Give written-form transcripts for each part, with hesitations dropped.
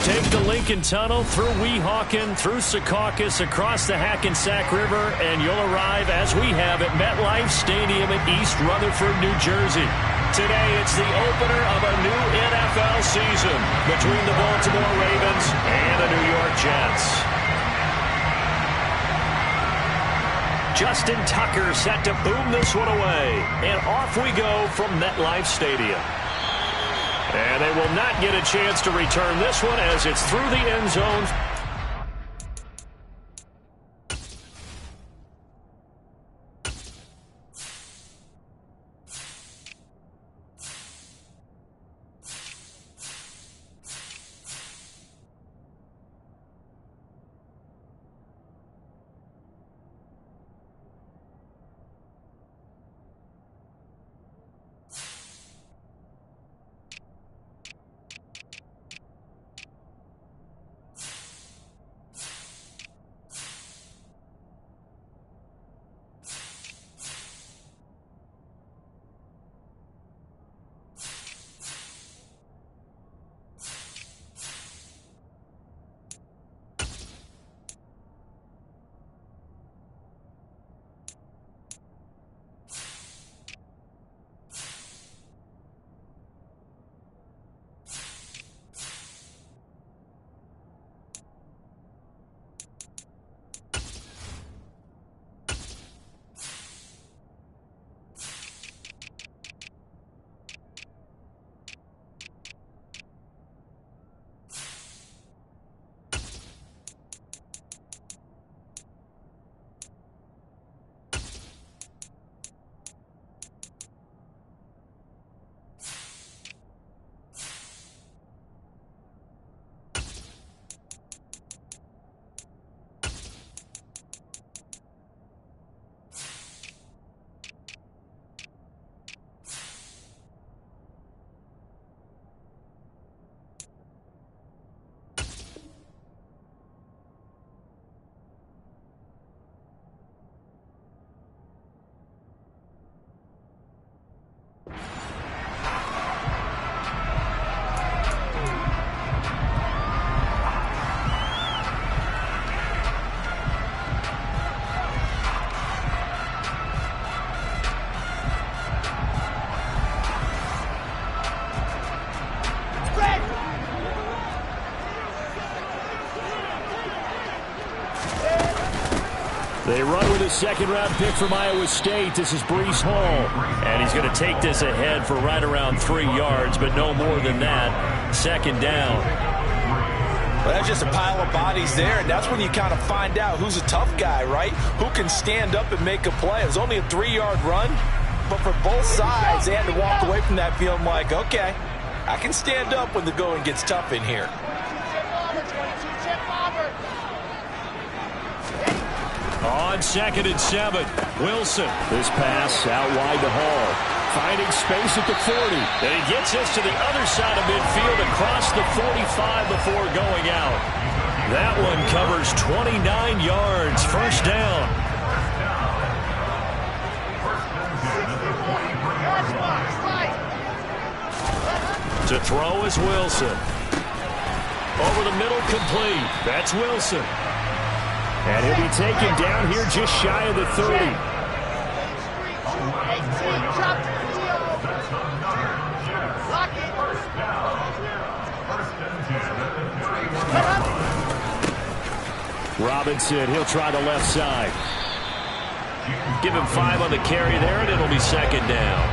Take the Lincoln Tunnel through Weehawken, through Secaucus, across the Hackensack River, and you'll arrive, as we have, at MetLife Stadium in East Rutherford, New Jersey. Today, it's the opener of a new NFL season between the Baltimore Ravens and the New York Jets. Justin Tucker set to boom this one away, and off we go from MetLife Stadium. And they will not get a chance to return this one as it's through the end zone. They run with a second-round pick from Iowa State. This is Breece Hall. And he's going to take this ahead for right around 3 yards, but no more than that. Second down. Well, that's just a pile of bodies there, and that's when you kind of find out who's a tough guy, right? Who can stand up and make a play. It was only a 3-yard run, but for both sides, they had to walk away from that feeling like, okay, I can stand up when the going gets tough in here. On 2nd and 7, Wilson. This pass out wide to Hall. Finding space at the 40. And he gets this to the other side of midfield across the 45 before going out. That one covers 29 yards. First down. To throw is Wilson. Over the middle, complete. That's Wilson. And he'll be taken down here just shy of the 30. Robinson, he'll try the left side. Give him 5 on the carry there, and it'll be second down.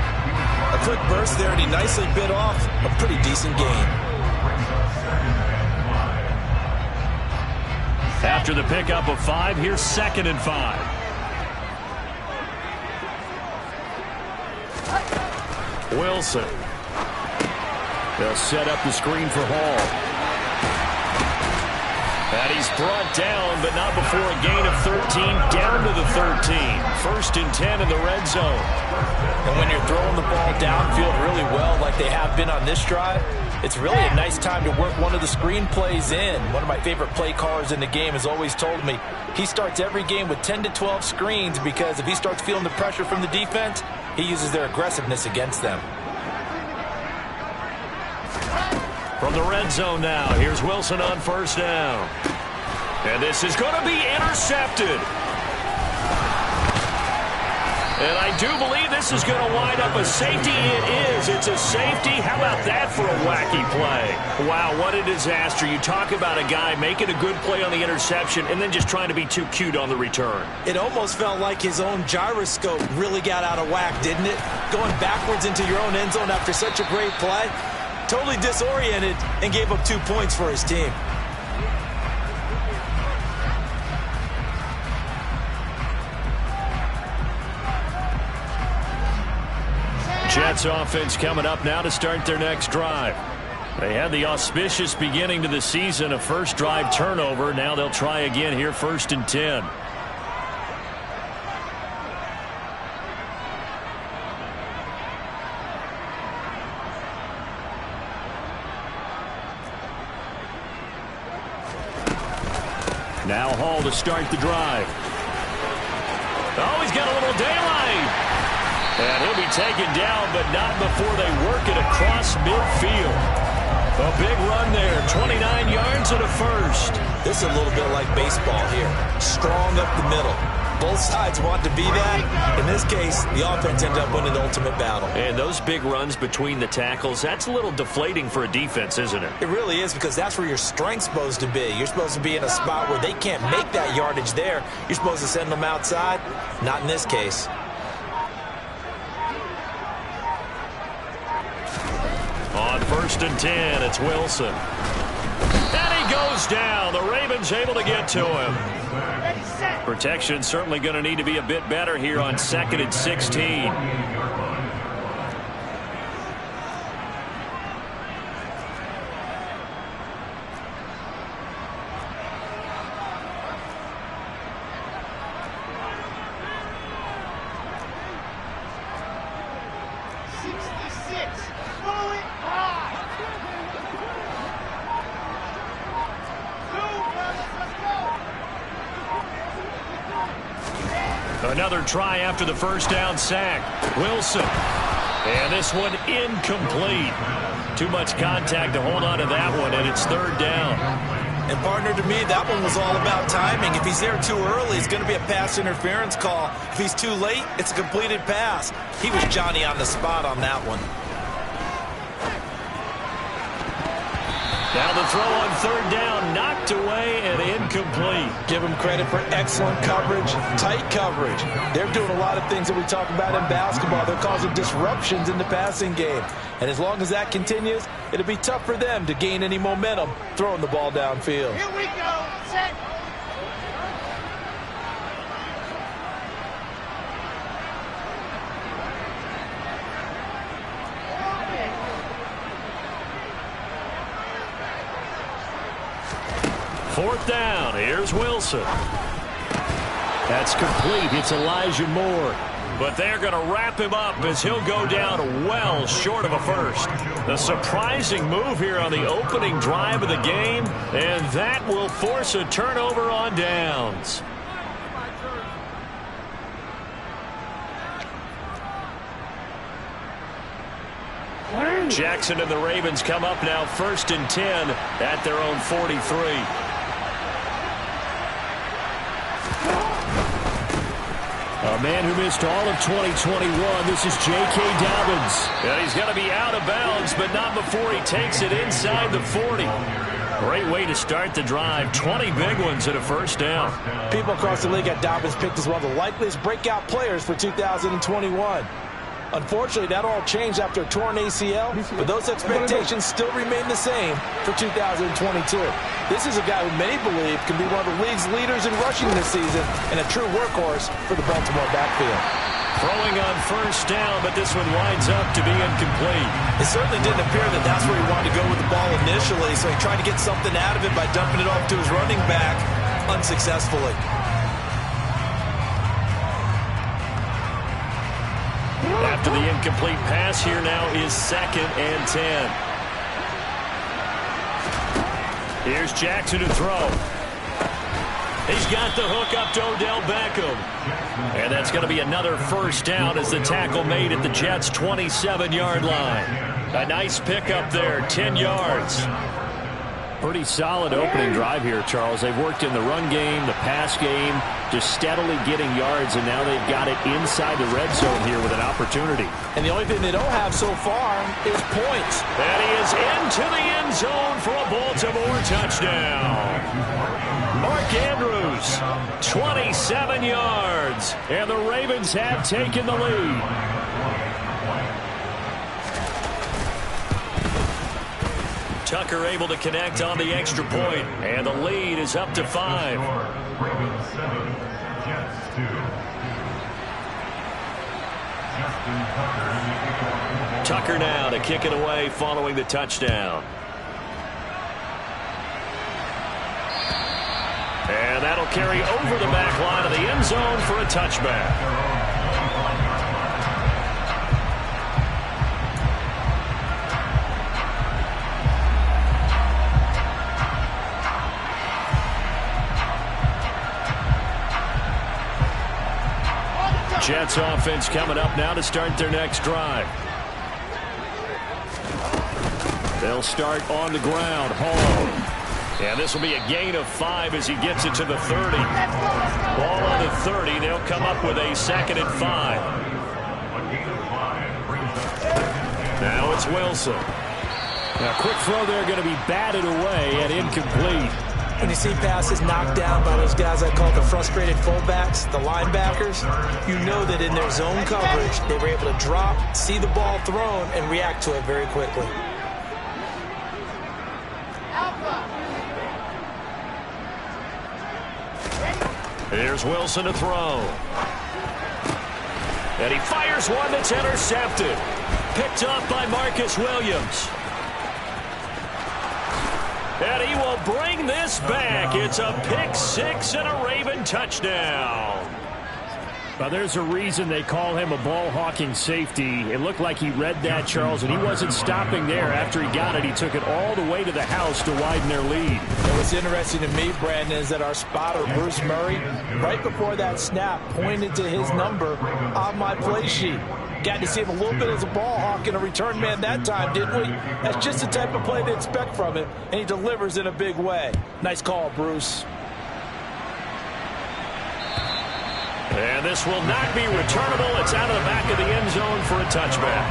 A quick burst there, and he nicely bit off a pretty decent gain. After the pickup of 5, here's 2nd and 5. Wilson. They'll set up the screen for Hall. And he's brought down, but not before a gain of 13, down to the 13. 1st and 10 in the red zone. And when you're throwing the ball downfield really well like they have been on this drive, it's really a nice time to work one of the screen plays in. One of my favorite play callers in the game has always told me he starts every game with 10 to 12 screens because if he starts feeling the pressure from the defense, he uses their aggressiveness against them. From the red zone now, here's Wilson on first down. And this is going to be intercepted. And I do believe this is going to wind up a safety. It is. It's a safety. How about that for a wacky play? Wow, what a disaster. You talk about a guy making a good play on the interception and then just trying to be too cute on the return. It almost felt like his own gyroscope really got out of whack, didn't it? Going backwards into your own end zone after such a great play. Totally disoriented and gave up 2 points for his team. Jets offense coming up now to start their next drive. They had the auspicious beginning to the season, a first drive turnover. Now they'll try again here, 1st and 10. Now Hall to start the drive. Oh, he's got a little daylight. And he'll be taken down, but not before they work it across midfield. A big run there, 29 yards and a first. This is a little bit like baseball here. Strong up the middle. Both sides want to be that. In this case, the offense ended up winning the ultimate battle. And those big runs between the tackles, that's a little deflating for a defense, isn't it? It really is, because that's where your strength's supposed to be. You're supposed to be in a spot where they can't make that yardage there. You're supposed to send them outside. Not in this case. On 1st and 10, it's Wilson. And he goes down. The Ravens able to get to him. Protection certainly going to need to be a bit better here on 2nd and 16. Another try after the first down sack. Wilson. And this one incomplete. Too much contact to hold on to that one, and it's 3rd down. And partner, to me, that one was all about timing. If he's there too early, it's going to be a pass interference call. If he's too late, it's a completed pass. He was Johnny on the spot on that one. Now the throw on 3rd down, knocked away and incomplete. Give them credit for excellent coverage, tight coverage. They're doing a lot of things that we talk about in basketball. They're causing disruptions in the passing game. And as long as that continues, it'll be tough for them to gain any momentum throwing the ball downfield. Here we go. Set. Fourth down, here's Wilson. That's complete, it's Elijah Moore. But they're going to wrap him up as he'll go down well short of a first. A surprising move here on the opening drive of the game, and that will force a turnover on downs. Jackson and the Ravens come up now 1st and 10 at their own 43. A man who missed all of 2021, this is J.K. Dobbins. And he's going to be out of bounds, but not before he takes it inside the 40. Great way to start the drive. 20 big ones and a first down. People across the league got Dobbins picked as one of the likeliest breakout players for 2021. Unfortunately, that all changed after a torn ACL, but those expectations still remain the same for 2022. This is a guy who many believe can be one of the league's leaders in rushing this season and a true workhorse for the Baltimore backfield. Throwing on first down, but this one winds up to be incomplete. It certainly didn't appear that that's where he wanted to go with the ball initially, so he tried to get something out of it by dumping it off to his running back unsuccessfully. After the incomplete pass, here now is 2nd and 10. Here's Jackson to throw. He's got the hook up to Odell Beckham. And that's going to be another first down as the tackle made at the Jets' 27-yard line. A nice pickup there, 10 yards. Pretty solid opening drive here, Charles. They've worked in the run game, the pass game, just steadily getting yards, and now they've got it inside the red zone here with an opportunity. And the only thing they don't have so far is points. And he is into the end zone for a Baltimore touchdown. Mark Andrews, 27 yards, and the Ravens have taken the lead. Tucker able to connect on the extra point, and the lead is up to 5. Tucker now to kick it away following the touchdown. And that'll carry over the back line of the end zone for a touchback. Jets offense coming up now to start their next drive. They'll start on the ground. Hall. And this will be a gain of 5 as he gets it to the 30. Ball on the 30. They'll come up with a 2nd and 5. Now it's Wilson. Now, quick throw there going to be batted away and incomplete. When you see passes knocked down by those guys I call the frustrated fullbacks, the linebackers, you know that in their zone coverage, they were able to drop, see the ball thrown, and react to it very quickly. Here's Wilson to throw. And he fires one that's intercepted. Picked up by Marcus Williams. And he will bring this back. It's a pick 6 and a Raven touchdown. Well, there's a reason they call him a ball-hawking safety. It looked like he read that, Charles, and he wasn't stopping there. After he got it, he took it all the way to the house to widen their lead. And what's interesting to me, Brandon, is that our spotter, Bruce Murray, right before that snap, pointed to his number on my play sheet. Got to see him a little bit as a ball hawk and a return man that time, didn't we? That's just the type of play they expect from him, and he delivers in a big way. Nice call, Bruce. And this will not be returnable. It's out of the back of the end zone for a touchback.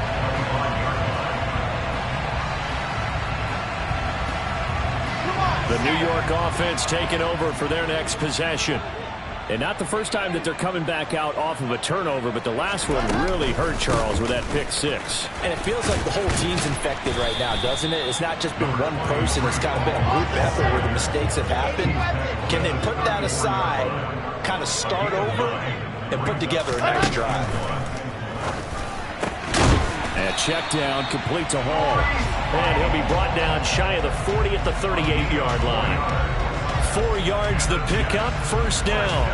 The New York offense taking over for their next possession. And not the first time that they're coming back out off of a turnover, but the last one really hurt, Charles, with that pick 6. And it feels like the whole team's infected right now, doesn't it? It's not just been one person. It's kind of been a group effort where the mistakes have happened. Can they put that aside, kind of start over, and put together a nice drive? And check down, complete to Hall. And he'll be brought down shy of the 40 at the 38-yard line. 4 yards the pickup, first down.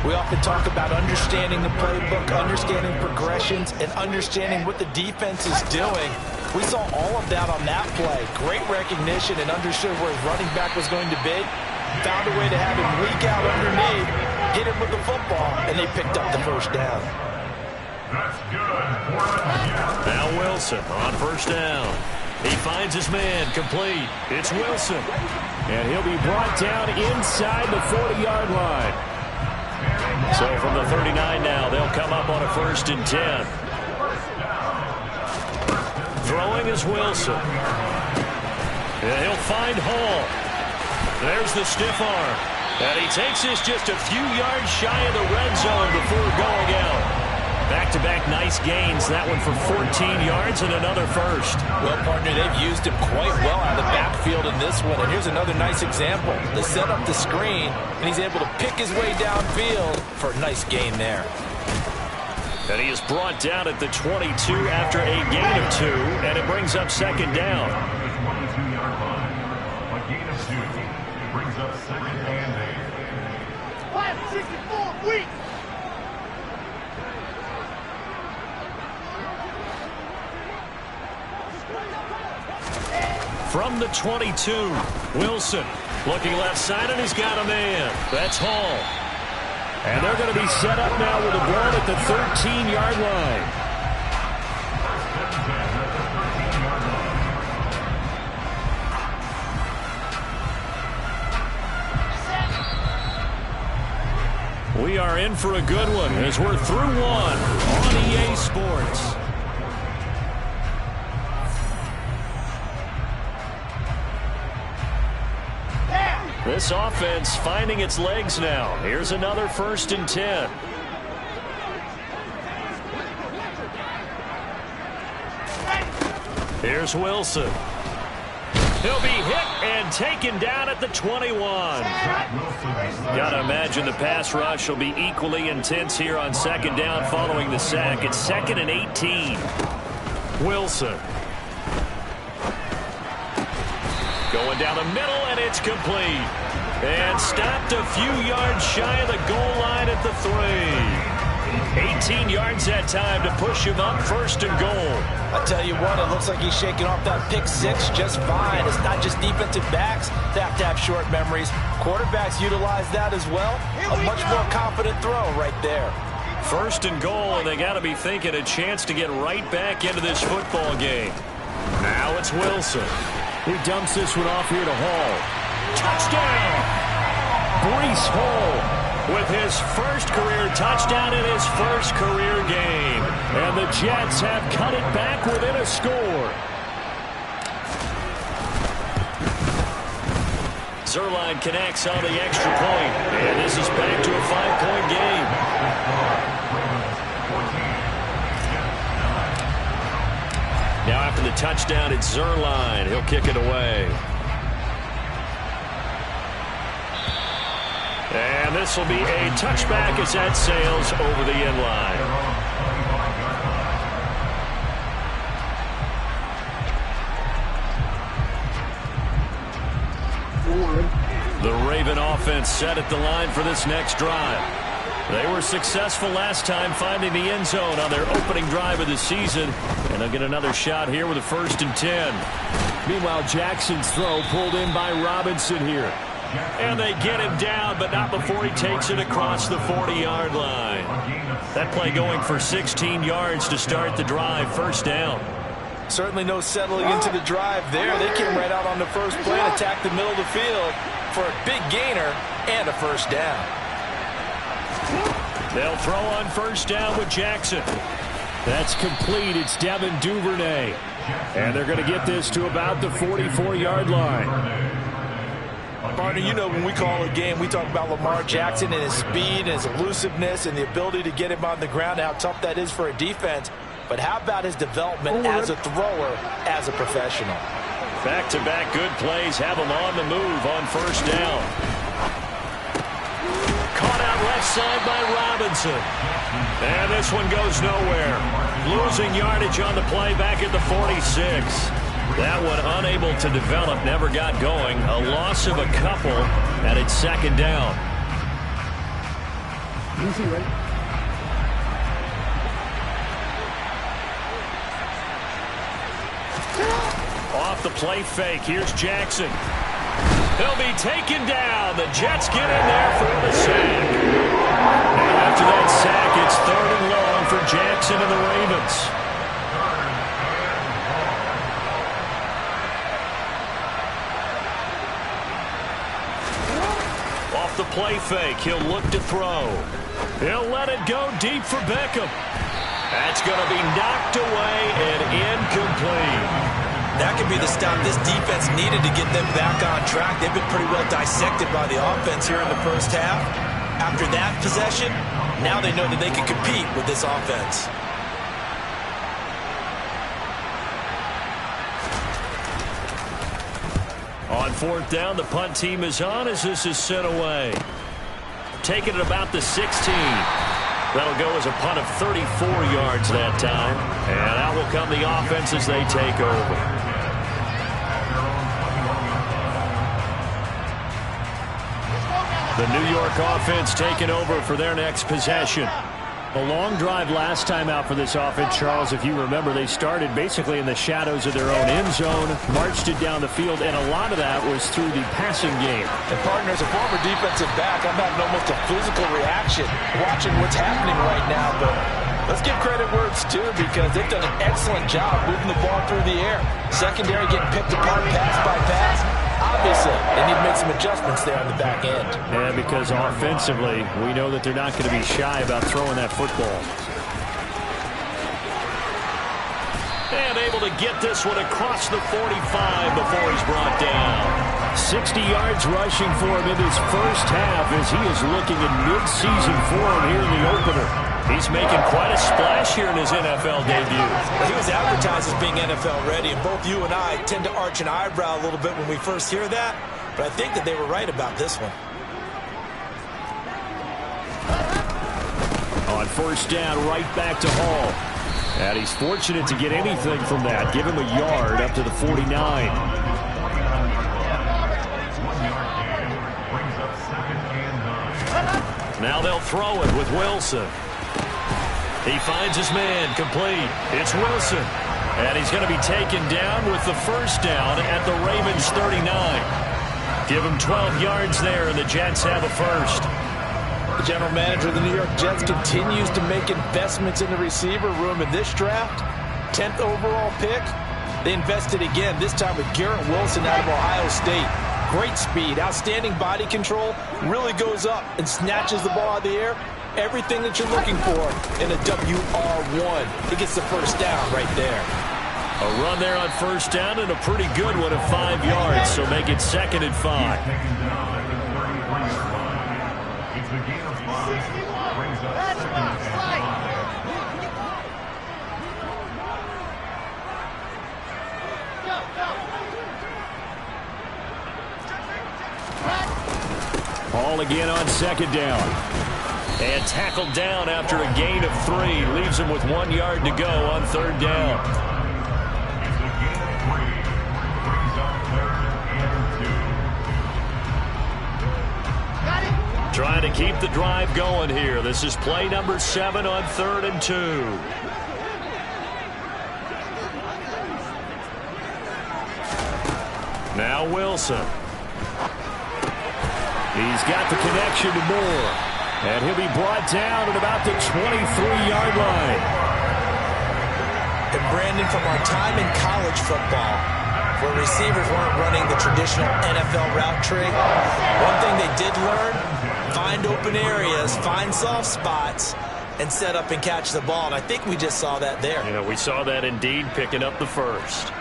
We often talk about understanding the playbook, understanding progressions, and understanding what the defense is doing. We saw all of that on that play. Great recognition and understood where his running back was going to be. Found a way to have him leak out underneath, hit him with the football, and they picked up the first down. Now Wilson on first down. He finds his man, complete. It's Wilson. And he'll be brought down inside the 40-yard line. So from the 39 now, they'll come up on a 1st and 10. Throwing is Wilson. And he'll find Hall. There's the stiff arm. And he takes this just a few yards shy of the red zone before going out. Back-to-back nice gains. That one for 14 yards and another first. Well, partner, they've used him quite well out of the backfield in this one. And here's another nice example. They set up the screen, and he's able to pick his way downfield for a nice gain there. And he is brought down at the 22 after a gain of 2, and it brings up 2nd down. A gain of 2 brings up 2nd and 8. 564 weak. From the 22, Wilson looking left side, and he's got a man. That's Hall. And they're going to be set up now with a ball at the 13-yard line. We are in for a good one as we're through one on EA Sports. This offense finding its legs now. Here's another 1st and 10. Here's Wilson. He'll be hit and taken down at the 21. Gotta imagine the pass rush will be equally intense here on 2nd down following the sack. It's 2nd and 18. Wilson. Going down the middle, and it's complete. And stopped a few yards shy of the goal line at the 3. 18 yards that time to push him up 1st and goal. I tell you what, it looks like he's shaking off that pick 6 just fine. It's not just defensive backs that have to have short memories. Quarterbacks utilize that as well. A much more confident throw right there. 1st and goal, and they got to be thinking a chance to get right back into this football game. Now it's Wilson. He dumps this one off here to Hall. Touchdown! Breece Hall with his first career touchdown in his first career game. And the Jets have cut it back within a score. Zuerlein connects on the extra point. And this is back to a 5-point game. Now after the touchdown, it's Zuerlein. He'll kick it away. And this will be a touchback as that sails over the end line. The Raven offense set at the line for this next drive. They were successful last time finding the end zone on their opening drive of the season. And they'll get another shot here with a 1st and 10. Meanwhile, Jackson's throw pulled in by Robinson here. And they get him down, but not before he takes it across the 40-yard line. That play going for 16 yards to start the drive, 1st down. Certainly no settling into the drive there. They came right out on the first play and attacked the middle of the field for a big gainer and a 1st down. They'll throw on 1st down with Jackson. That's complete. It's Devin Duvernay. And they're going to get this to about the 44-yard line. Partner, you know when we call a game, we talk about Lamar Jackson and his speed and his elusiveness and the ability to get him on the ground, how tough that is for a defense. But how about his development as a thrower, as a professional? Back-to-back good plays have him on the move on 1st down. Caught out left side by Robinson. And this one goes nowhere. Losing yardage on the play back at the 46. That one unable to develop, never got going. A loss of a couple, and it's 2nd down. Easy, right? Off the play fake, here's Jackson. He'll be taken down. The Jets get in there for the sack. And after that sack, it's 3rd and long for Jackson and the Ravens. The play fake. He'll look to throw. He'll let it go deep for Beckham. That's going to be knocked away and incomplete. That could be the stop this defense needed to get them back on track. They've been pretty well dissected by the offense here in the 1st half. After that possession, now they know that they can compete with this offense. On 4th down, the punt team is on as this is sent away. Taking it about the 16. That'll go as a punt of 34 yards that time. And out will come the offense as they take over. The New York offense taking over for their next possession. A long drive last time out for this offense, Charles. If you remember, they started basically in the shadows of their own end zone, marched it down the field, and a lot of that was through the passing game. And, partner, as a former defensive back, I'm having almost a physical reaction watching what's happening right now. But let's give credit where it's due because they've done an excellent job moving the ball through the air. Secondary getting picked apart pass by pass. Obviously, said. They need to make some adjustments there on the back end. Yeah, because offensively, we know that they're not going to be shy about throwing that football. And able to get this one across the 45 before he's brought down. 60 yards rushing for him in his first half as he is looking in mid-season form here in the opener. He's making quite a splash here in his NFL debut. Well, he was advertised as being NFL ready, and both you and I tend to arch an eyebrow a little bit when we first hear that, but I think that they were right about this one. On first down, right back to Hall. And he's fortunate to get anything from that. Give him a yard up to the 49. Now they'll throw it with Wilson. He finds his man, complete. It's Wilson. And he's going to be taken down with the first down at the Ravens 39. Give him 12 yards there, and the Jets have a first. The general manager of the New York Jets continues to make investments in the receiver room in this draft. 10th overall pick. They invested again, this time with Garrett Wilson out of Ohio State. Great speed, outstanding body control, really goes up and snatches the ball out of the air. Everything that you're looking for in a WR1. He gets the first down right there. A run there on first down and a pretty good one of 5 yards, so make it 2nd and 5. Hall again on 2nd down. And tackled down after a gain of 3. Leaves him with 1 yard to go on 3rd down. Trying to keep the drive going here. This is play number 7 on 3rd and 2. Now Wilson. He's got the connection to Moore. And he'll be brought down at about the 23-yard line. And Brandon, from our time in college football, where receivers weren't running the traditional NFL route tree, one thing they did learn, find open areas, find soft spots, and set up and catch the ball. And I think we just saw that there. Yeah, we saw that indeed, picking up the first.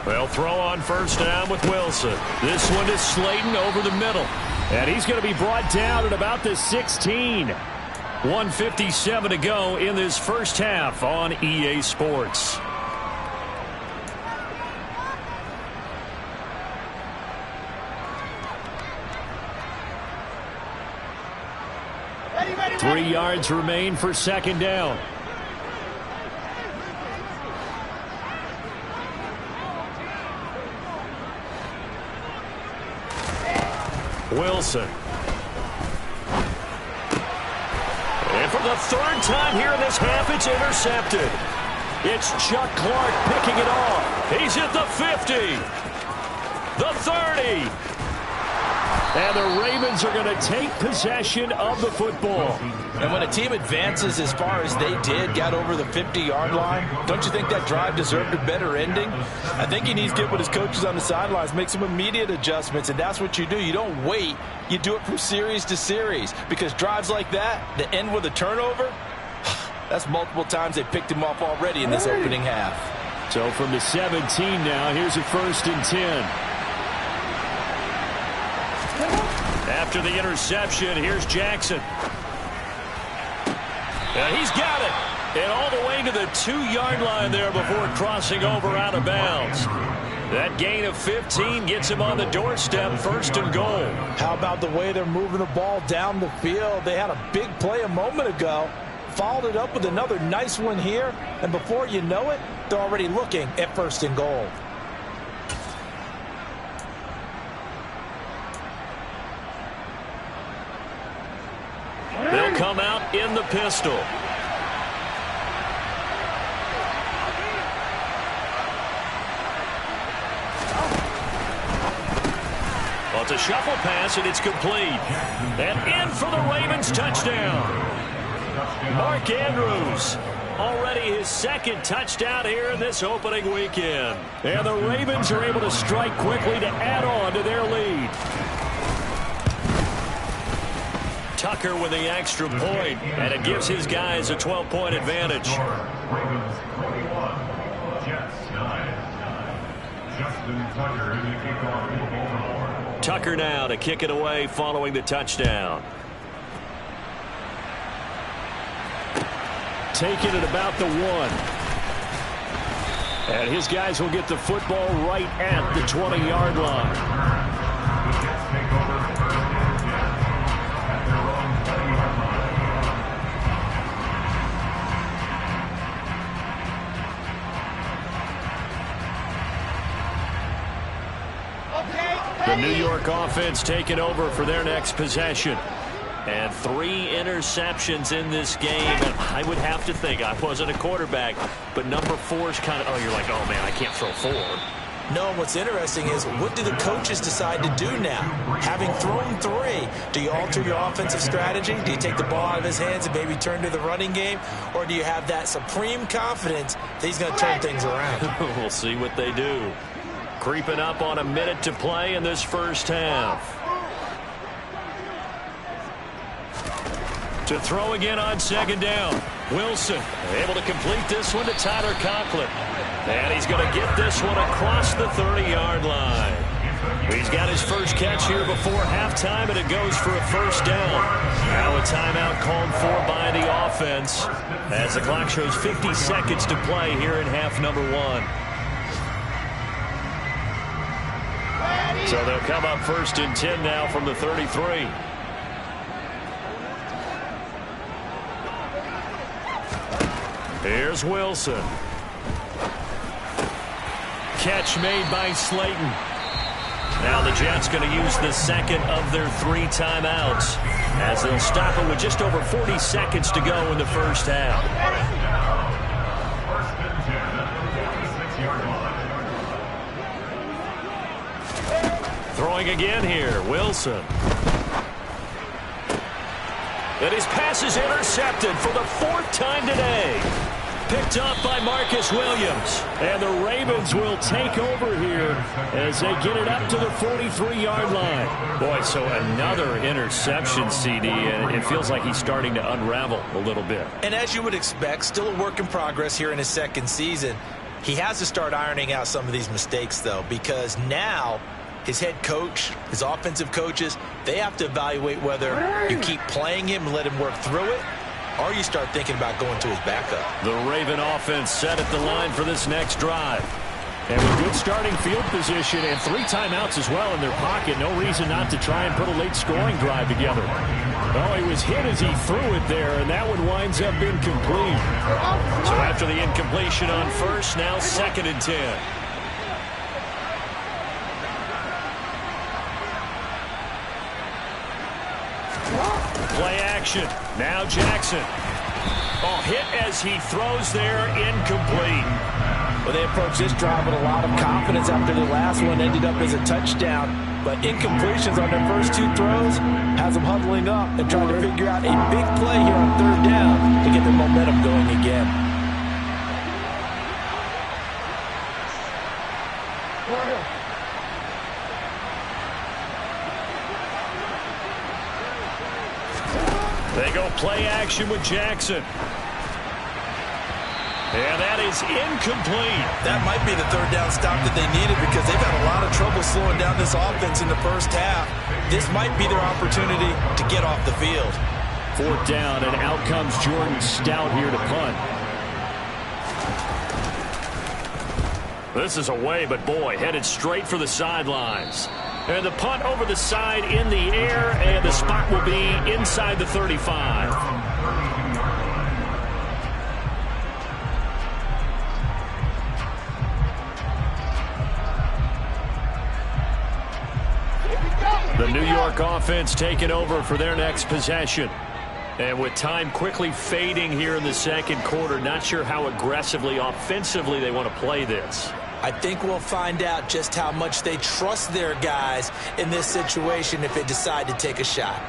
They'll throw on first down with Wilson. This one is Slayton over the middle. And he's going to be brought down at about the 16. 1:57 to go in this first half on EA Sports. Ready. 3 yards remain for 2nd down. Wilson. And for the 3rd time here in this half, it's intercepted. It's Chuck Clark picking it off. He's at the 50. The 30. And the Ravens are going to take possession of the football. And when a team advances as far as they did, got over the 50-yard line, don't you think that drive deserved a better ending? I think he needs to get with his coaches on the sidelines, make some immediate adjustments, and that's what you do. You don't wait. You do it from series to series, because drives like that end with a turnover, that's multiple times they picked him off already in this opening half. So from the 17 now, here's a 1st and 10. After the interception, here's Jackson. And he's got it. And all the way to the 2-yard line there before crossing over out of bounds. That gain of 15 gets him on the doorstep, 1st and goal. How about the way they're moving the ball down the field? They had a big play a moment ago. Followed it up with another nice one here. And before you know it, they're already looking at 1st and goal. They'll come out in the pistol. Well, it's a shuffle pass, and it's complete. And in for the Ravens touchdown. Mark Andrews, already his second touchdown here in this opening weekend. And the Ravens are able to strike quickly to add on to their lead. Tucker with the extra point, and it gives his guys a 12-point advantage. Ravens 21, Jets 9. Justin Tucker in the kickoff for Baltimore. Tucker now to kick it away following the touchdown. Taking it about the 1. And his guys will get the football right at the 20-yard line. The Jets take over first and 10 at their own 20-yard line. The New York offense taking over for their next possession. And 3 interceptions in this game. And I would have to think, I wasn't a quarterback, but number 4 is kind of, you're like, oh, man, I can't throw 4. No, what's interesting is, what do the coaches decide to do now? Having thrown 3, do you alter your offensive strategy? Do you take the ball out of his hands and maybe turn to the running game? Or do you have that supreme confidence that he's going to turn things around? We'll see what they do. Creeping up on a minute to play in this first half. To throw again on second down. Wilson able to complete this one to Tyler Conklin. And he's going to get this one across the 30-yard line. He's got his first catch here before halftime, and it goes for a first down. Now a timeout called for by the offense as the clock shows 50 seconds to play here in half number 1. So they'll come up first and 10 now from the 33. Here's Wilson. Catch made by Slayton. Now the Jets going to use the second of their 3 timeouts as they'll stop it with just over 40 seconds to go in the first half. First and 10 at the 46-yard line. Throwing again here, Wilson. And his pass is intercepted for the 4th time today. Picked up by Marcus Williams. And the Ravens will take over here as they get it up to the 43-yard line. Boy, so another interception, CD, and it feels like he's starting to unravel a little bit. And as you would expect, still a work in progress here in his second season. He has to start ironing out some of these mistakes, though, because now his head coach, his offensive coaches, they have to evaluate whether you keep playing him and let him work through it, or you start thinking about going to his backup. The Raven offense set at the line for this next drive. And with good starting field position and 3 timeouts as well in their pocket, no reason not to try and put a late scoring drive together. Oh, he was hit as he threw it there, and that one winds up incomplete. So after the incompletion on first, now 2nd and 10. Play action. Now Jackson. Oh, hit as he throws there, incomplete. Well, they approached this drive with a lot of confidence after the last one ended up as a touchdown. But incompletions on their first 2 throws has them huddling up and trying to figure out a big play here on 3rd down to get their momentum going again. They go play action with Jackson. And that is incomplete. That might be the 3rd down stop that they needed because they've had a lot of trouble slowing down this offense in the first half. This might be their opportunity to get off the field. 4th down, and out comes Jordan Stout here to punt. This is away, but boy, headed straight for the sidelines. And the punt over the side in the air, and the spot will be inside the 35. The New York offense taking over for their next possession. And with time quickly fading here in the second quarter, not sure how aggressively, offensively they want to play this. I think we'll find out just how much they trust their guys in this situation if they decide to take a shot.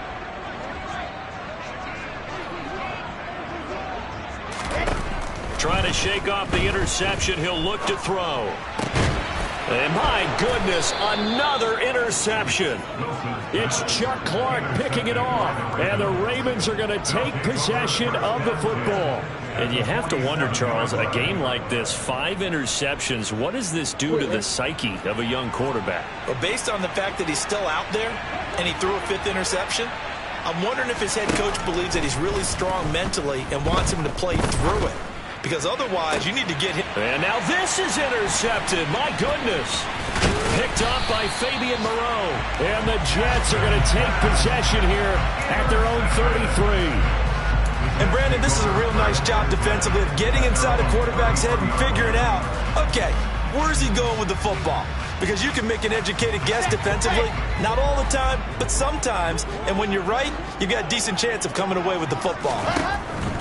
Trying to shake off the interception. He'll look to throw. And my goodness, another interception. It's Chuck Clark picking it off. And the Ravens are going to take possession of the football. And you have to wonder, Charles, a game like this, 5 interceptions, what does this do to the psyche of a young quarterback? Well, based on the fact that he's still out there and he threw a 5th interception, I'm wondering if his head coach believes that he's really strong mentally and wants him to play through it. Because otherwise, you need to get him. And now this is intercepted. My goodness. Picked off by Fabian Moreau. And the Jets are going to take possession here at their own 33. And, Brandon, this is a real nice job defensively of getting inside a quarterback's head and figuring out, okay, where's he going with the football? Because you can make an educated guess defensively. Not all the time, but sometimes. And when you're right, you've got a decent chance of coming away with the football.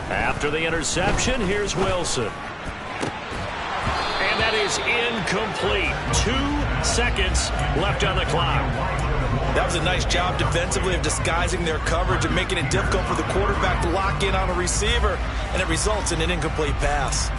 After the interception, here's Wilson. And that is incomplete. 2 seconds left on the clock. That was a nice job defensively of disguising their coverage and making it difficult for the quarterback to lock in on a receiver, and it results in an incomplete pass.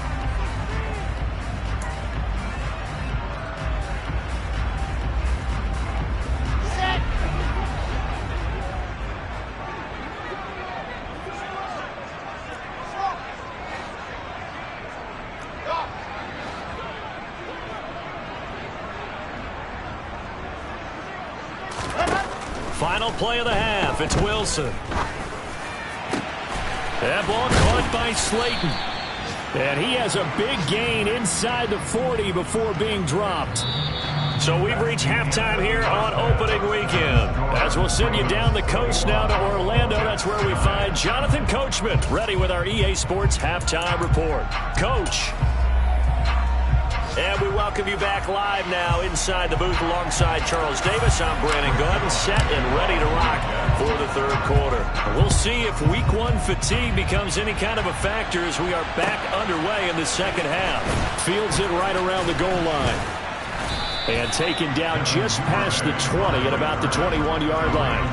Final play of the half. It's Wilson. That ball caught by Slayton. And he has a big gain inside the 40 before being dropped. So we've reached halftime here on opening weekend. As we'll send you down the coast now to Orlando, that's where we find Jonathan Coachman ready with our EA Sports Halftime Report. Coach. And we welcome you back live now inside the booth alongside Charles Davis. I'm Brandon Gunn, set and ready to rock for the third quarter. We'll see if week 1 fatigue becomes any kind of a factor as we are back underway in the second half. Fields it right around the goal line. And taken down just past the 20 at about the 21-yard line.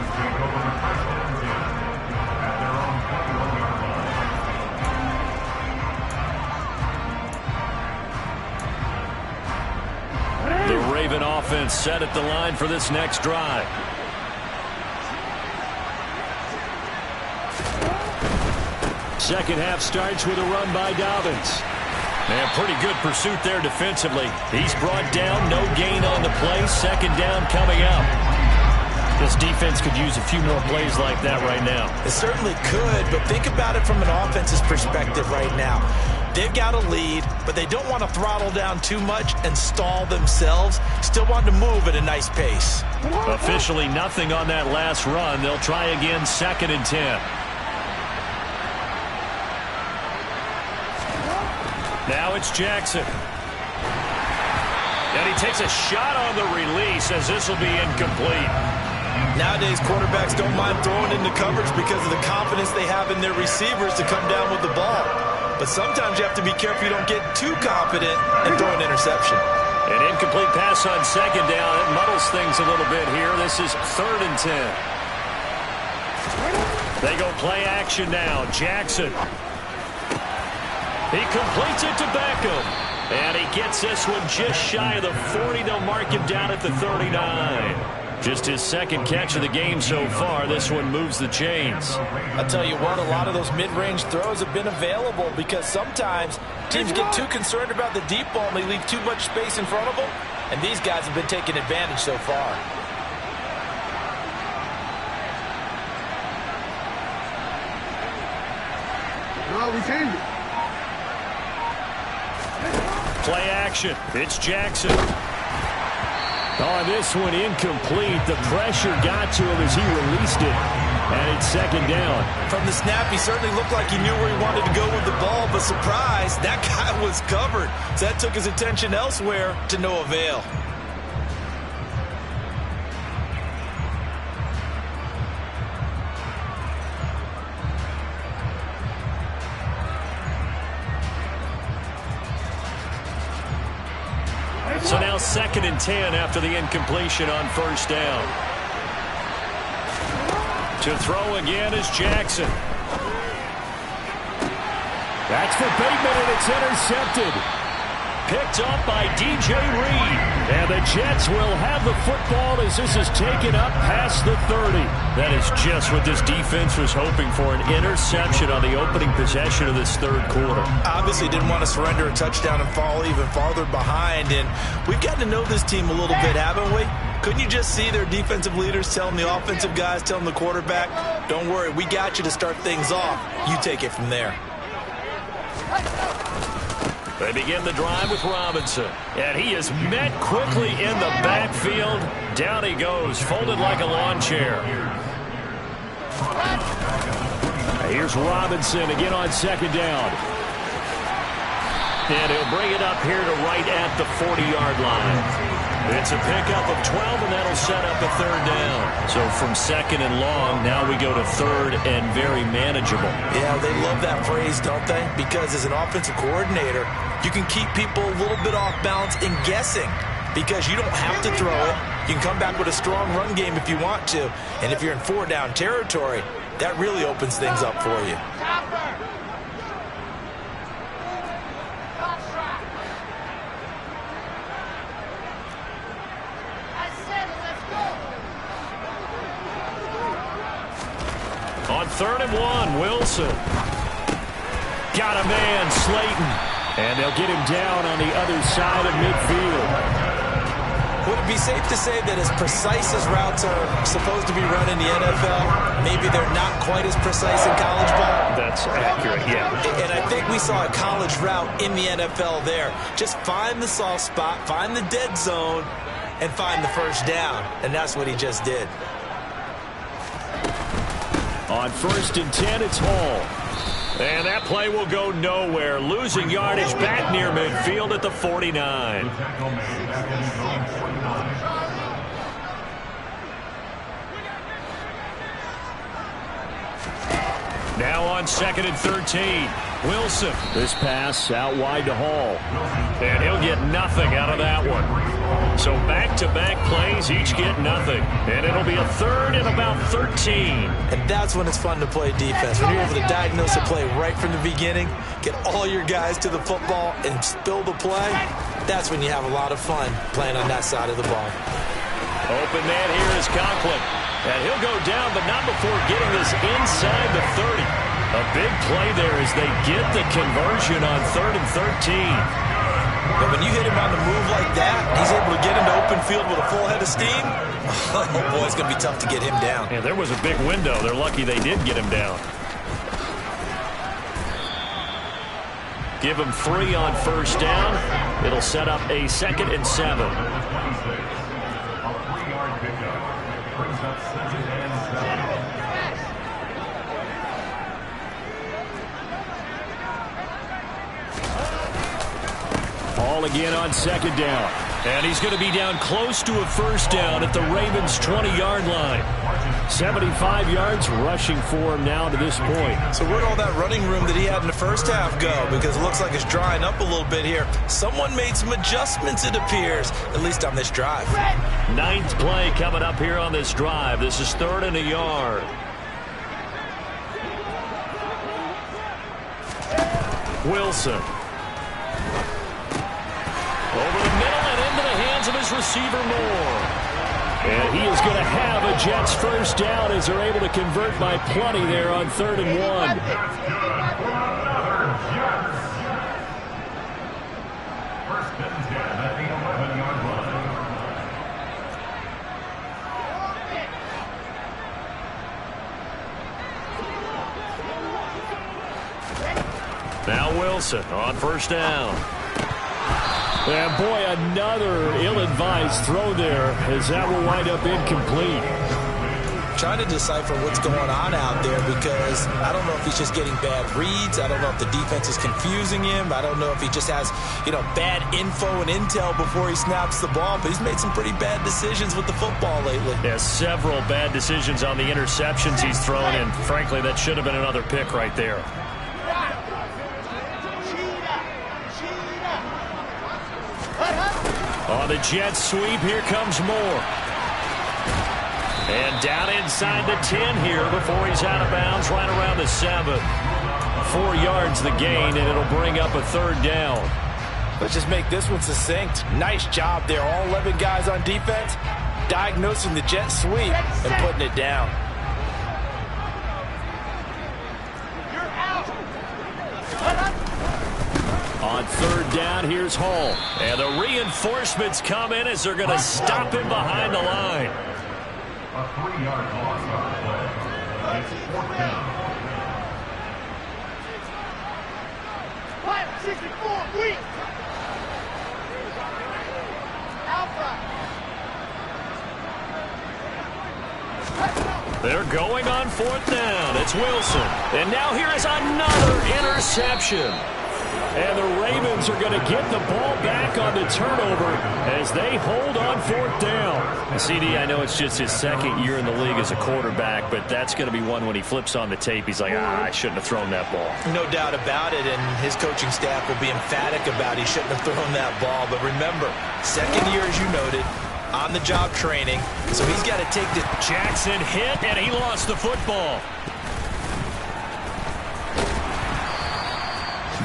The Raven offense set at the line for this next drive. Second half starts with a run by Dobbins. And pretty good pursuit there defensively. He's brought down, no gain on the play. Second down coming up. This defense could use a few more plays like that right now. It certainly could, but think about it from an offense's perspective right now. They've got a lead, but they don't want to throttle down too much and stall themselves. Still want to move at a nice pace. Officially nothing on that last run. They'll try again, 2nd and 10. Now it's Jackson. And he takes a shot on the release as this will be incomplete. Nowadays, quarterbacks don't mind throwing into coverage because of the confidence they have in their receivers to come down with the ball. But sometimes you have to be careful you don't get too confident and throw an interception. An incomplete pass on 2nd down. It muddles things a little bit here. This is 3rd and 10. They go play action now. Jackson. He completes it to Beckham. And he gets this one just shy of the 40. They'll mark him down at the 39. Just his 2nd catch of the game so far. This one moves the chains. I'll tell you what, a lot of those mid-range throws have been available because sometimes teams get too concerned about the deep ball and they leave too much space in front of them. And these guys have been taking advantage so far. No, we changed it. Play action. It's Jackson. Oh, this one incomplete. The pressure got to him as he released it. And it's 2nd down. From the snap, he certainly looked like he knew where he wanted to go with the ball, but surprise, that guy was covered. So that took his attention elsewhere to no avail. now 2nd and 10 after the incompletion on first down. To throw again is Jackson. That's for Bateman, and it's intercepted. Picked up by D.J. Reed. And the Jets will have the football as this is taken up past the 30. That is just what this defense was hoping for, an interception on the opening possession of this third quarter. Obviously didn't want to surrender a touchdown and fall even farther behind. And we've gotten to know this team a little bit, haven't we? Couldn't you just see their defensive leaders telling the offensive guys, telling the quarterback, don't worry, we got you to start things off. You take it from there. They begin the drive with Robinson. And he is met quickly in the backfield. Down he goes, folded like a lawn chair. Here's Robinson again on 2nd down. And he'll bring it up here to right at the 40-yard line. It's a pickup of 12, and that'll set up a 3rd down. So from 2nd and long, now we go to 3rd and very manageable. Yeah, they love that phrase, don't they? Because as an offensive coordinator, you can keep people a little bit off balance and guessing because you don't have to throw it. You can come back with a strong run game if you want to. And if you're in 4-down territory, that really opens things up for you. On 3rd and 1, Wilson. Got a man, Slayton. And they'll get him down on the other side of midfield. Would it be safe to say that as precise as routes are supposed to be run in the NFL, maybe they're not quite as precise in college ball? That's accurate, yeah. And I think we saw a college route in the NFL there. Just find the soft spot, find the dead zone, and find the first down. And that's what he just did. On 1st and 10, it's Hall. And that play will go nowhere. Losing yardage back near midfield at the 49. Now on 2nd and 13. Wilson. This pass out wide to Hall. And he'll get nothing out of that one. So back-to-back plays, each get nothing. And it'll be a 3rd and about 13. And that's when it's fun to play defense. When you're able to diagnose a play right from the beginning, get all your guys to the football and spill the play, that's when you have a lot of fun playing on that side of the ball. Open man here is Conklin. And he'll go down, but not before getting this inside the 30. A big play there as they get the conversion on 3rd and 13. But when you hit him on the move like that, he's able to get into open field with a full head of steam. Oh, boy, it's going to be tough to get him down. Yeah, there was a big window. They're lucky they did get him down. Give him 3 on first down. It'll set up a 2nd and 7. A 3-yard pickup brings up 2nd and 7. Hall again on 2nd down. And he's going to be down close to a first down at the Ravens' 20-yard line. 75 yards rushing for him now to this point. So where'd all that running room that he had in the first half go? Because it looks like it's drying up a little bit here. Someone made some adjustments, it appears, at least on this drive. 9th play coming up here on this drive. This is 3rd and a yard. Wilson. Over the middle and into the hands of his receiver, Moore. And he is going to have a Jets first down as they're able to convert by plenty there on 3rd and 1. First and 10 at the 11-yard line. Now Wilson on first down. And boy, another ill-advised throw there as that will wind up incomplete. Trying to decipher what's going on out there because I don't know if he's just getting bad reads. I don't know if the defense is confusing him. I don't know if he just has, bad info and intel before he snaps the ball. But he's made some pretty bad decisions with the football lately. Yeah, several bad decisions on the interceptions he's thrown, and frankly, that should have been another pick right there. On the jet sweep, here comes Moore. And down inside the 10 here before he's out of bounds, right around the 7. 4 yards the gain, and it'll bring up a 3rd down. Let's just make this one succinct. Nice job there. All 11 guys on defense diagnosing the jet sweep and putting it down. On 3rd down, here's Hall. And the reinforcements come in as they're going to stop him behind the line. A 3-yard loss on the play. It's 4th down. 64, weak. They're going on 4th down. It's Wilson. And now here is another interception. And the Ravens are going to get the ball back on the turnover as they hold on 4th down. CD, I know it's just his 2nd year in the league as a quarterback, but that's going to be one when he flips on the tape. He's like, I shouldn't have thrown that ball. No doubt about it, and his coaching staff will be emphatic about he shouldn't have thrown that ball. But remember, 2nd year, as you noted, on-the-job training, so he's got to take the... Jackson hit, and he lost the football.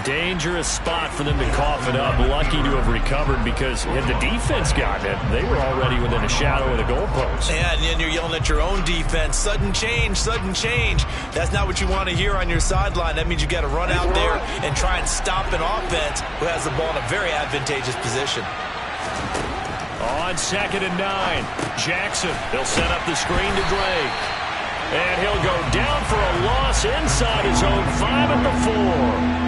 Dangerous spot for them to cough it up. Lucky to have recovered because had the defense gotten it, they were already within a shadow of the goalpost. Yeah, and then you're yelling at your own defense. Sudden change, sudden change. That's not what you want to hear on your sideline. That means you got to run out there and try and stop an offense who has the ball in a very advantageous position. On 2nd and 9, Jackson. They'll set up the screen to Drake. And he'll go down for a loss inside his own 5 at the 4.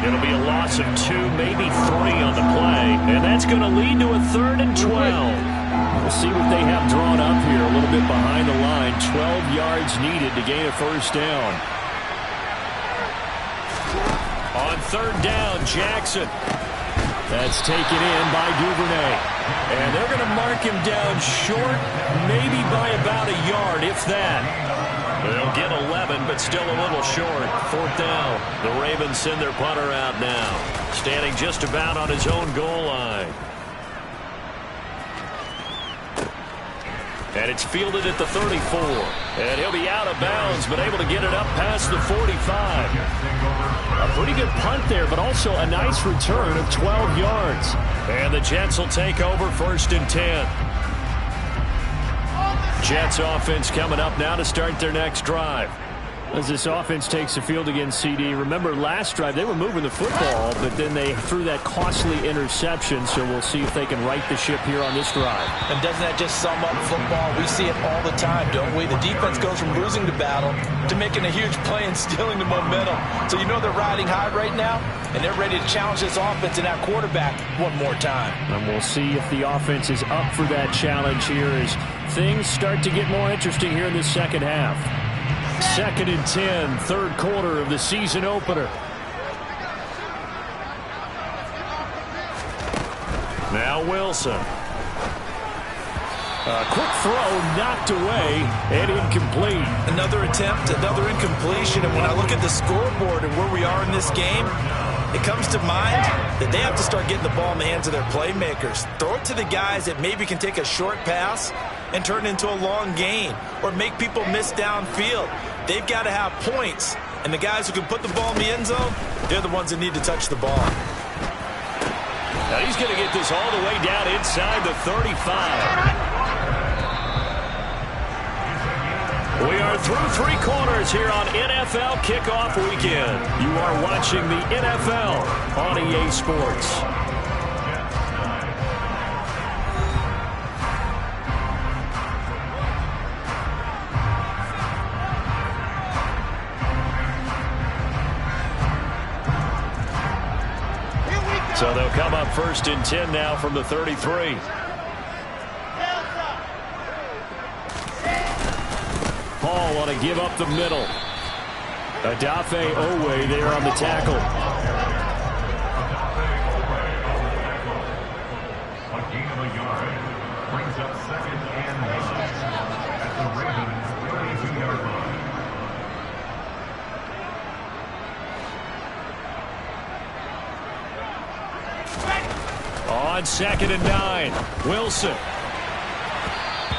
It'll be a loss of 2, maybe 3 on the play. And that's going to lead to a 3rd and 12. We'll see what they have drawn up here. A little bit behind the line. 12 yards needed to gain a 1st down. On 3rd down, Jackson. That's taken in by Duvernay. And they're going to mark him down short, maybe by about a yard, if that. They'll get 11, but still a little short. 4th down. The Ravens send their punter out now. Standing just about on his own goal line. And it's fielded at the 34. And he'll be out of bounds, but able to get it up past the 45. A pretty good punt there, but also a nice return of 12 yards. And the Jets will take over 1st and 10. Jets offense coming up now to start their next drive. As this offense takes the field against CD, remember last drive they were moving the football, but then they threw that costly interception, so we'll see if they can right the ship here on this drive. And doesn't that just sum up football? We see it all the time, don't we? The defense goes from losing the battle to making a huge play and stealing the momentum. So you know they're riding high right now, and they're ready to challenge this offense and that quarterback one more time. And we'll see if the offense is up for that challenge here as things start to get more interesting here in the 2nd half. 2nd and 10, 3rd quarter of the season opener. Now Wilson. A quick throw knocked away and incomplete. Another attempt, another incompletion. And when I look at the scoreboard and where we are in this game, it comes to mind that they have to start getting the ball in the hands of their playmakers. Throw it to the guys that maybe can take a short pass and turn it into a long gain or make people miss downfield. They've got to have points, and the guys who can put the ball in the end zone, they're the ones that need to touch the ball. Now he's going to get this all the way down inside the 35. We are through 3 quarters here on NFL Kickoff Weekend. You are watching the NFL on EA Sports. So they'll come up 1st and 10 now from the 33. Paul on a give up the middle. Adafe Owe there on the tackle. A gain of a yard brings up 2nd and 9 at the Ravens 32-yard line. On on 2nd and 9. Wilson.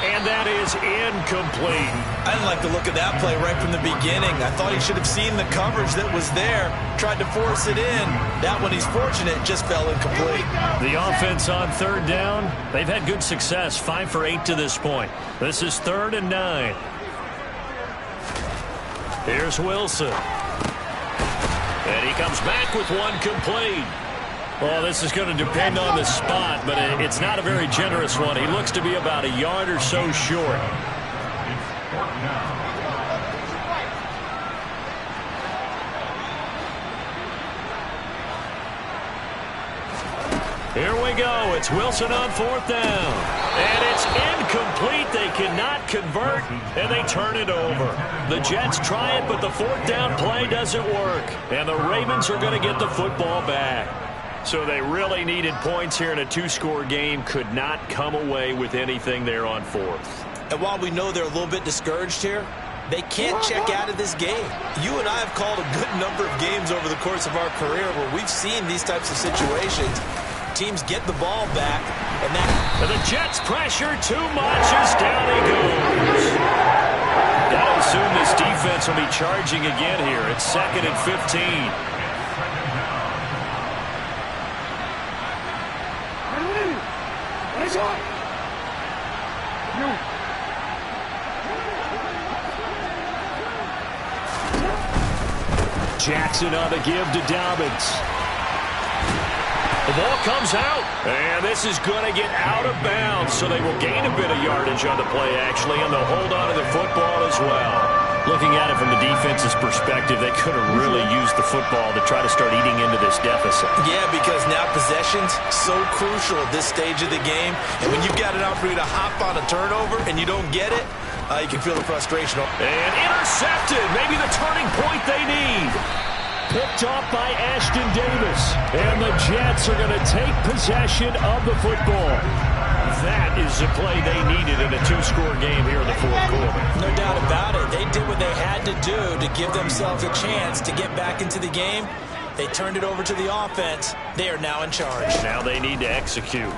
And that is incomplete. I didn't like the look of that play right from the beginning. I thought he should have seen the coverage that was there, tried to force it in. That one, he's fortunate, just fell incomplete. The offense on 3rd down, they've had good success, 5 for 8 to this point. This is 3rd and 9. Here's Wilson. And he comes back with one complete. Well, this is going to depend on the spot, but it's not a very generous one. He looks to be about a yard or so short. Here we go. It's Wilson on 4th down. And it's incomplete. They cannot convert, and they turn it over. The Jets try it, but the 4th down play doesn't work. And the Ravens are going to get the football back. So they really needed points here in a 2-score game. Could not come away with anything there on 4th. And while we know they're a little bit discouraged here, they can't check out of this game. You and I have called a good number of games over the course of our career where we've seen these types of situations. Teams get the ball back, and the Jets pressure too much as down he goes. Gotta assume this defense will be charging again here. It's 2nd and 15. Jackson on the give to Dobbins. The ball comes out, and this is going to get out of bounds, so they will gain a bit of yardage on the play, actually, and they'll hold on to the football as well. Looking at it from the defense's perspective, they could have really used the football to try to start eating into this deficit. Yeah, because now possession's so crucial at this stage of the game, and when you've got an opportunity to hop on a turnover and you don't get it, you can feel the frustration. And intercepted, maybe the turning point they need. Picked off by Ashton Davis. And the Jets are going to take possession of the football. That is the play they needed in a 2-score game here in the 4th quarter. No doubt about it. They did what they had to do to give themselves a chance to get back into the game. They turned it over to the offense. They are now in charge. Now they need to execute.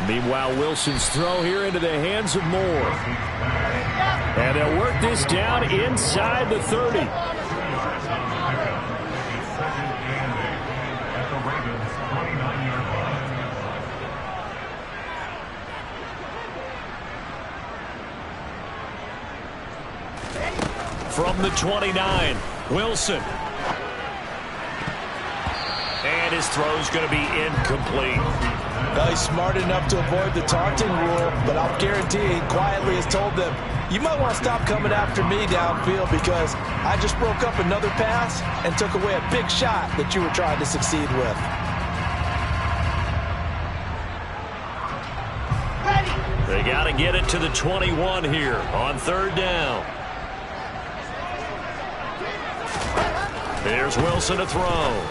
Meanwhile, Wilson's throw here into the hands of Moore. And they'll work this down inside the 30. From the 29, Wilson. And his throw's going to be incomplete. Well, he's smart enough to avoid the taunting rule, but I'll guarantee he quietly has told them, you might want to stop coming after me downfield because I just broke up another pass and took away a big shot that you were trying to succeed with. They got to get it to the 21 here on 3rd down. There's Wilson to throw.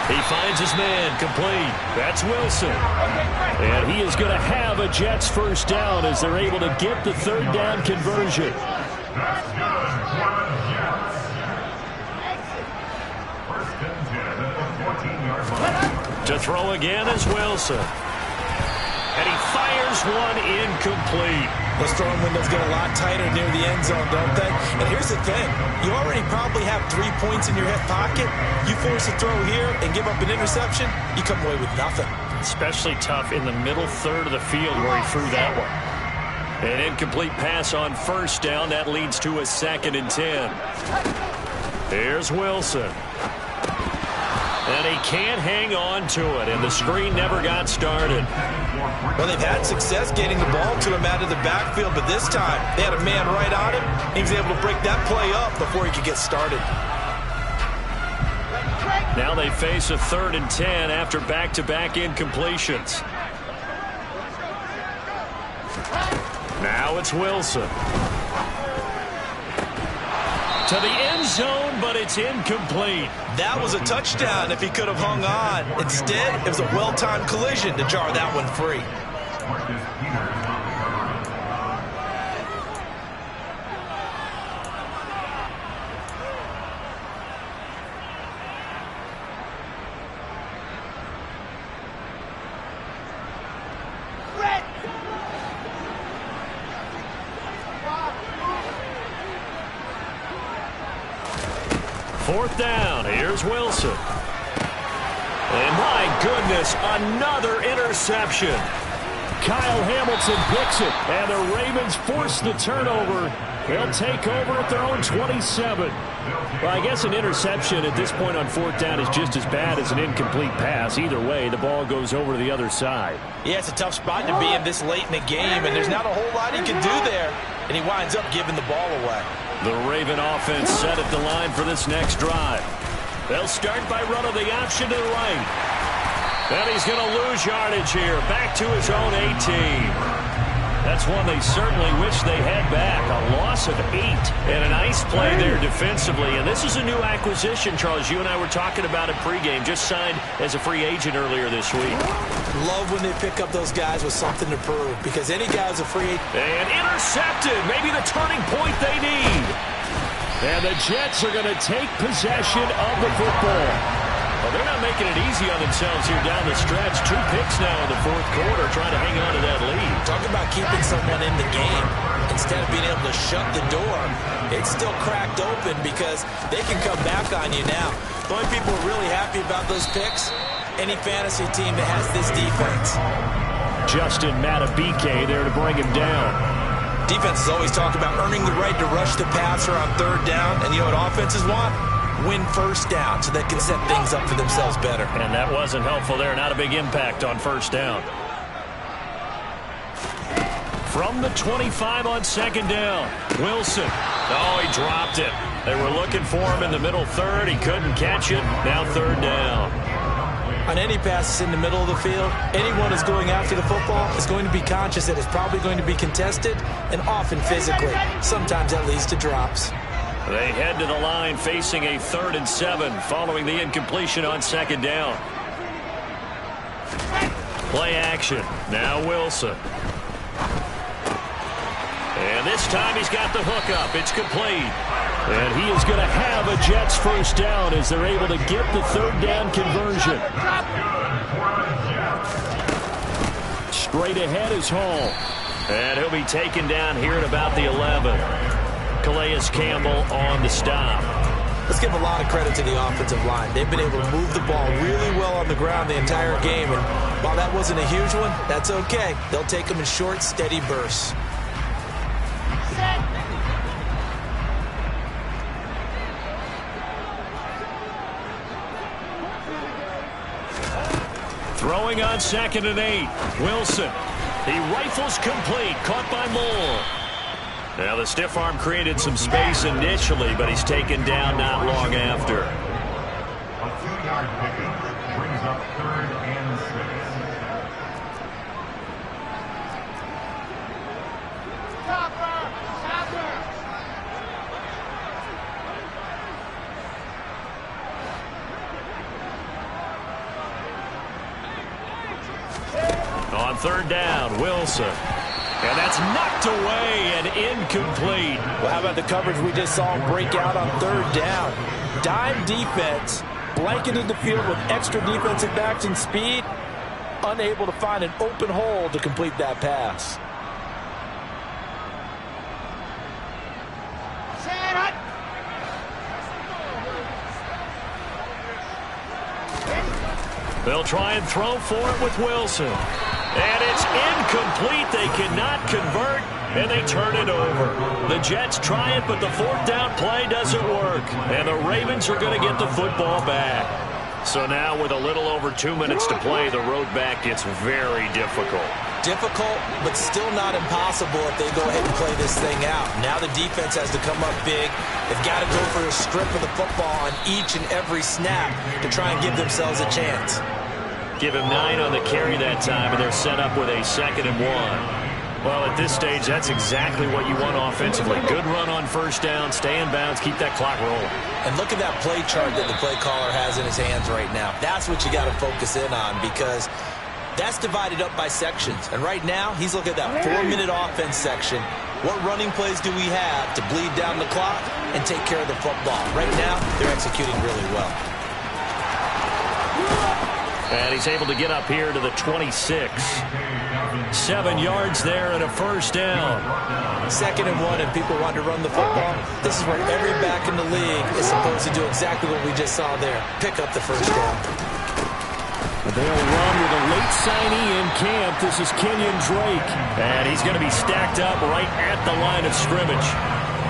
He finds his man, complete. That's Wilson. And he is going to have a Jets 1st down as they're able to get the 3rd down conversion. That's good for the Jets. 1st and 10 at the 14-yard line. To throw again is Wilson. And he fires one incomplete. Those throwing windows get a lot tighter near the end zone, don't they? And here's the thing. You already probably have 3 points in your hip pocket. You force a throw here and give up an interception, you come away with nothing. Especially tough in the middle third of the field where he threw that one. An incomplete pass on 1st down. That leads to a 2nd and 10. Here's Wilson. And he can't hang on to it, and the screen never got started. Well, they've had success getting the ball to him out of the backfield, but this time they had a man right on him. He was able to break that play up before he could get started. Now they face a 3rd and 10 after back-to-back incompletions. Now it's Wilson. To the end zone, but it's incomplete. That was a touchdown if he could have hung on. Instead, it was a well-timed collision to jar that one free. Marcus Peters. 4th down. Here's Wilson. And my goodness, another interception. Kyle Hamilton picks it, and the Ravens force the turnover. They'll take over at their own 27. Well, I guess an interception at this point on 4th down is just as bad as an incomplete pass. Either way, the ball goes over to the other side. Yeah, it's a tough spot to be in this late in the game, and there's not a whole lot he can do there. And he winds up giving the ball away. The Raven offense set at the line for this next drive. They'll start by running the option to the right. And he's going to lose yardage here. Back to his own 18. That's one they certainly wish they had back. A loss of 8. And a nice play there defensively. And this is a new acquisition, Charles. You and I were talking about it pregame. Just signed as a free agent earlier this week. Love when they pick up those guys with something to prove. Because any guy who's a free agent. And intercepted. Maybe the turning point they need. And the Jets are going to take possession of the football. Well, they're not making it easy on themselves here down the stretch. 2 picks now in the 4th quarter, trying to hang on to that lead. Talk about keeping someone in the game. Instead of being able to shut the door, it's still cracked open because they can come back on you now. The only people who are really happy about those picks, any fantasy team that has this defense. Justin Matabike there to bring him down. Defenses always talk about earning the right to rush the passer on 3rd down, and you know what offenses want? Win 1st down so they can set things up for themselves better. And that wasn't helpful there. Not a big impact on 1st down. From the 25 on 2nd down, Wilson. Oh, he dropped it. They were looking for him in the middle 3rd. He couldn't catch it. Now 3rd down. On any passes in the middle of the field, anyone who's going after the football is going to be conscious that it's probably going to be contested and often physically. Sometimes that leads to drops. They head to the line facing a 3rd and 7 following the incompletion on 2nd down. Play action. Now Wilson. And this time he's got the hook up. It's complete. And he is going to have a Jets 1st down as they're able to get the 3rd down conversion. Straight ahead is Hall. And he'll be taken down here at about the 11. Calais Campbell on the stop. Let's give a lot of credit to the offensive line. They've been able to move the ball really well on the ground the entire game. And while that wasn't a huge one, that's okay. They'll take them in short, steady bursts. Throwing on 2nd and 8. Wilson. He rifles complete. Caught by Moore. Now the stiff arm created some space initially, but he's taken down not long after. A 2-yard pickup brings up 3rd and 6. On 3rd down, Wilson. And that's knocked away and incomplete. Well, how about the coverage we just saw him break out on 3rd down? Dime defense, blanketed the field with extra defensive backs and speed, unable to find an open hole to complete that pass. They'll try and throw for it with Wilson. And it's incomplete. They cannot convert, and they turn it over. The Jets try it, but the 4th down play doesn't work. And the Ravens are going to get the football back. So now with a little over 2 minutes to play, the road back gets very difficult. Difficult, but still not impossible if they go ahead and play this thing out. Now the defense has to come up big. They've got to go for a strip of the football on each and every snap to try and give themselves a chance. Give him 9 on the carry that time, and they're set up with a 2nd and 1. Well, at this stage, that's exactly what you want offensively. Good run on 1st down, stay in bounds, keep that clock rolling. And look at that play chart that the play caller has in his hands right now. That's what you got to focus in on, because that's divided up by sections. And right now, he's looking at that 4-minute offense section. What running plays do we have to bleed down the clock and take care of the football? Right now, they're executing really well. And he's able to get up here to the 26. 7 yards there and a first down. 2nd and 1 and people want to run the football. This is where every back in the league is supposed to do exactly what we just saw there. Pick up the first down. They'll run with a late signee in camp. This is Kenyon Drake. And he's going to be stacked up right at the line of scrimmage.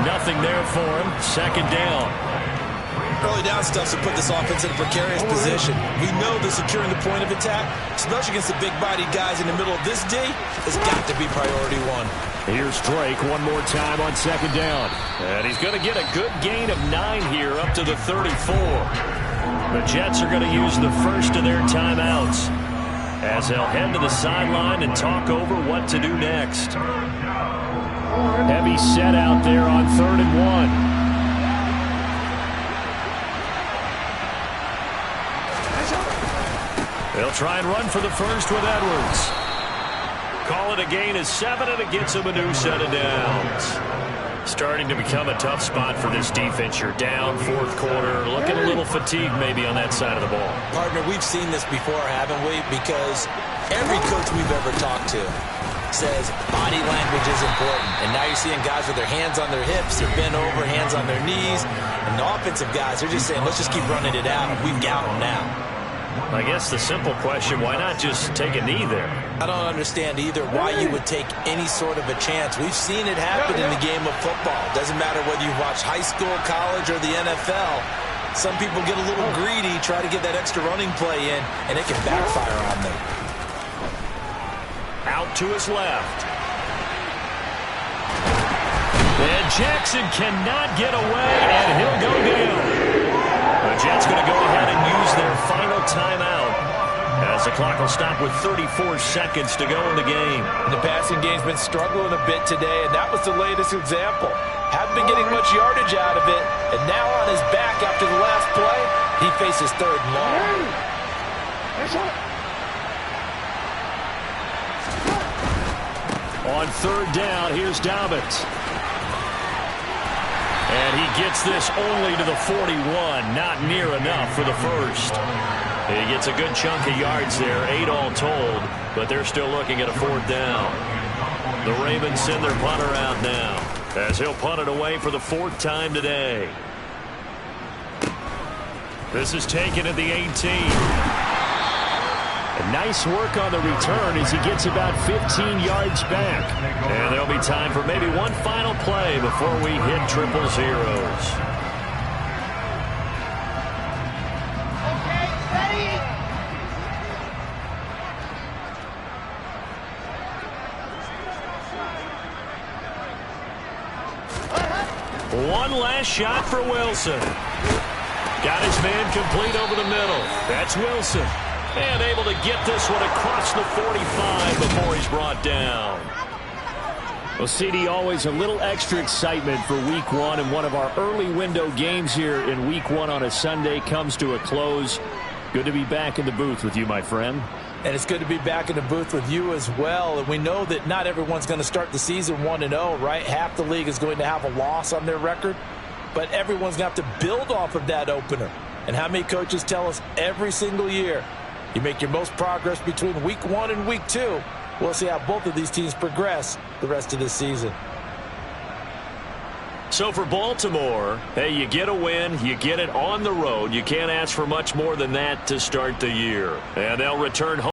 Nothing there for him. 2nd down. Early down stuffs to put this offense in a precarious position. We know that securing the point of attack, especially against the big-bodied guys in the middle of this D, has got to be priority 1. Here's Drake one more time on 2nd down. And he's going to get a good gain of 9 here up to the 34. The Jets are going to use the first of their timeouts as they'll head to the sideline and talk over what to do next. Heavy set out there on 3rd and 1. They'll try and run for the first with Edwards. Call it a gain of 7, and it gets him a new set of downs. Starting to become a tough spot for this defense. You're down 4th quarter, looking a little fatigued maybe on that side of the ball. Partner, we've seen this before, haven't we? Because every coach we've ever talked to says body language is important. And now you're seeing guys with their hands on their hips, they're bent over, hands on their knees. And the offensive guys, they're just saying, let's just keep running it out. We've got them now. I guess the simple question, why not just take a knee there? I don't understand either why you would take any sort of a chance. We've seen it happen in the game of football. Doesn't matter whether you watch high school, college, or the NFL. Some people get a little greedy, try to get that extra running play in, and it can backfire on them. Out to his left. And Jackson cannot get away, and he'll go down. The Jets going to go ahead and use their final timeout as the clock will stop with 34 seconds to go in the game. And the passing game's been struggling a bit today, and that was the latest example. Haven't been getting much yardage out of it, and now on his back after the last play, he faces 3rd and long. On 3rd down, here's Dobbins. And he gets this only to the 41, not near enough for the first. He gets a good chunk of yards there, 8 all told, but they're still looking at a 4th down. The Ravens send their punter out now as he'll punt it away for the 4th time today. This is taken at the 18. Nice work on the return as he gets about 15 yards back. And there'll be time for maybe one final play before we hit triple zeros. Okay, ready? One last shot for Wilson. Got his man complete over the middle. That's Wilson. And able to get this one across the 45 before he's brought down. Well, CD, always a little extra excitement for Week 1, and one of our early window games here in Week 1 on a Sunday comes to a close. Good to be back in the booth with you, my friend. And it's good to be back in the booth with you as well. And we know that not everyone's going to start the season 1-0, right? Half the league is going to have a loss on their record. But everyone's going to have to build off of that opener. And how many coaches tell us every single year, you make your most progress between Week 1 and Week 2. We'll see how both of these teams progress the rest of this season. So for Baltimore, hey, you get a win, you get it on the road. You can't ask for much more than that to start the year. And they'll return home.